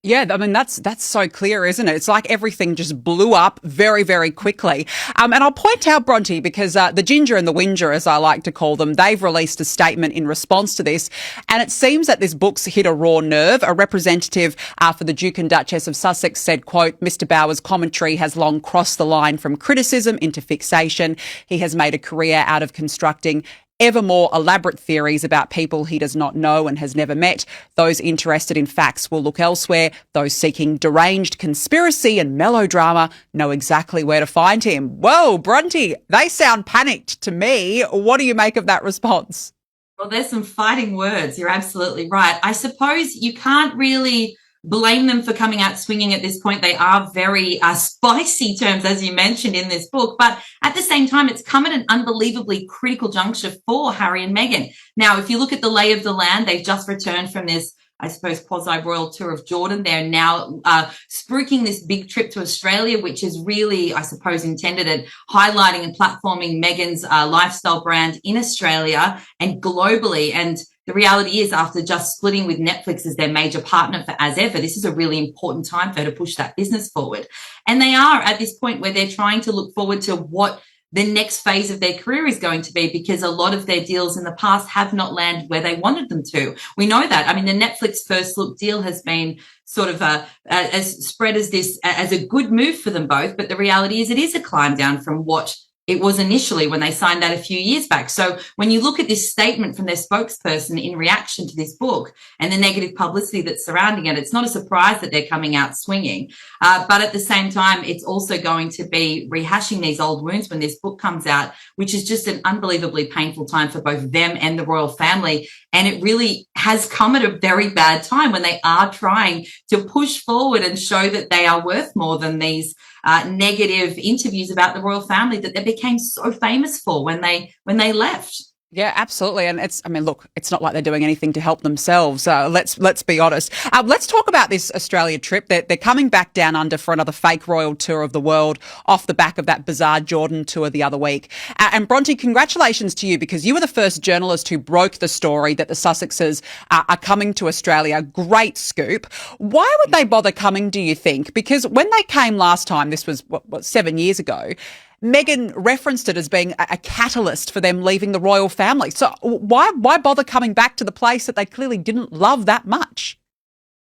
Yeah, I mean that's so clear, isn't it? It's like everything just blew up very, very quickly. And I'll point out, Bronte, because the Ginger and the Whinger, as I like to call them, they've released a statement in response to this, and it seems that this book's hit a raw nerve. A representative for the Duke and Duchess of Sussex said, "quote Mr. Bauer's commentary has long crossed the line from criticism into fixation. He has made a career out of constructing ever more elaborate theories about people he does not know and has never met. Those interested in facts will look elsewhere. Those seeking deranged conspiracy and melodrama know exactly where to find him." Whoa, Bronte, they sound panicked to me. What do you make of that response? Well, there's some fighting words. You're absolutely right. I suppose you can't really blame them for coming out swinging at this point. They are very spicy terms, as you mentioned in this book. But at the same time, it's come at an unbelievably critical juncture for Harry and Meghan. Now, if you look at the lay of the land, they've just returned from this, I suppose, quasi-royal tour of Jordan. They're now spruiking this big trip to Australia, which is really, I suppose, intended at highlighting and platforming Meghan's lifestyle brand in Australia and globally. And the reality is, after just splitting with Netflix as their major partner for as ever, this is a really important time for her to push that business forward. And they are at this point where they're trying to look forward to what the next phase of their career is going to be, because a lot of their deals in the past have not landed where they wanted them to. We know that. I mean, the Netflix First Look deal has been sort of as spread as this as a good move for them both. But the reality is it is a climb down from what it was initially when they signed that a few years back. So when you look at this statement from their spokesperson in reaction to this book and the negative publicity that's surrounding it, it's not a surprise that they're coming out swinging. But at the same time, it's also going to be rehashing these old wounds when this book comes out, which is just an unbelievably painful time for both them and the royal family. And it really has come at a very bad time when they are trying to push forward and show that they are worth more than these negative interviews about the royal family that they became so famous for when they left. Yeah, absolutely. And I mean, look, it's not like they're doing anything to help themselves. Let's be honest. Let's talk about this Australia trip. They're coming back down under for another fake royal tour of the world off the back of that bizarre Jordan tour the other week. And Bronte, congratulations to you, because you were the first journalist who broke the story that the Sussexes are coming to Australia. Great scoop. Why would they bother coming, do you think? Because when they came last time, this was, 7 years ago, Meghan referenced it as being a catalyst for them leaving the royal family. So why bother coming back to the place that they clearly didn't love that much?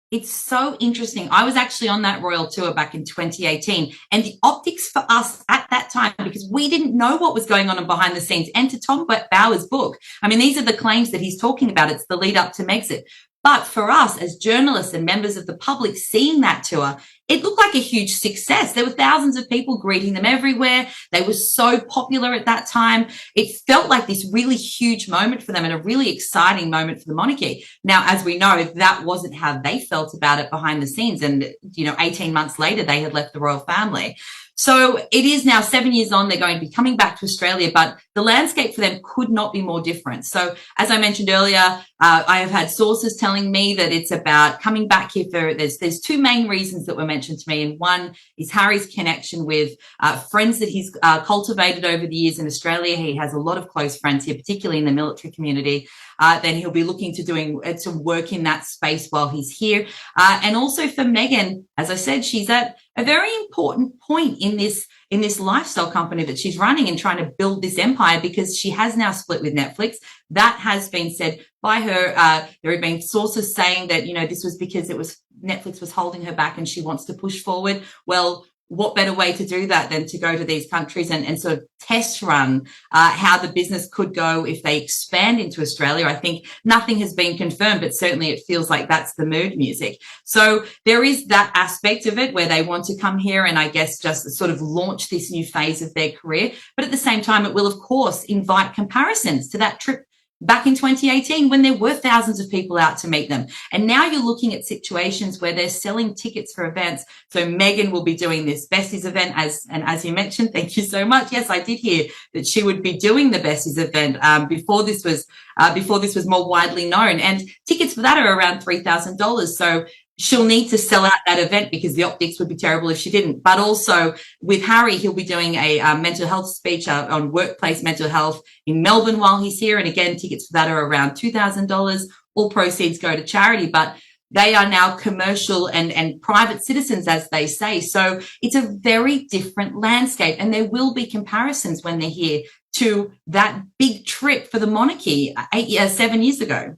It's so interesting. I was actually on that royal tour back in 2018, and the optics for us at that time, because we didn't know what was going on behind the scenes, and to Tom Bauer's book, I mean, these are the claims that he's talking about. It's the lead up to Megxit. But for us as journalists and members of the public seeing that tour, it looked like a huge success. There were thousands of people greeting them everywhere. They were so popular at that time. It felt like this really huge moment for them and a really exciting moment for the monarchy. Now, as we know, that wasn't how they felt about it behind the scenes. And, 18 months later, they had left the royal family. So it is now 7 years on. They're going to be coming back to Australia, but the landscape for them could not be more different. So as I mentioned earlier, I have had sources telling me that it's about coming back here for, there's two main reasons that were mentioned to me. And one is Harry's connection with friends that he's cultivated over the years in Australia. He has a lot of close friends here, particularly in the military community. Then he'll be looking to doing some work in that space while he's here. And also for Meghan, as I said, she's at a very important point in this lifestyle company that she's running and trying to build this empire, because she has now split with Netflix. That has been said by her. There have been sources saying that, this was because Netflix was holding her back and she wants to push forward. Well, what better way to do that than to go to these countries and sort of test run how the business could go if they expand into Australia. I think nothing has been confirmed, but certainly it feels like that's the mood music. So there is that aspect of it where they want to come here and I guess just sort of launch this new phase of their career. But at the same time, it will, of course, invite comparisons to that trip back in 2018 when there were thousands of people out to meet them. And now you're looking at situations where they're selling tickets for events. So Meghan will be doing this Besties event, as you mentioned. Thank you so much. Yes, I did hear that she would be doing the Besties event before this was more widely known. And tickets for that are around $3,000. So she'll need to sell out that event because the optics would be terrible if she didn't. But also with Harry, he'll be doing a mental health speech on workplace mental health in Melbourne while he's here. And again, tickets for that are around $2,000. All proceeds go to charity. But They are now commercial and private citizens, as they say. So it's a very different landscape. And there will be comparisons when they're here to that big trip for the monarchy 7 years ago.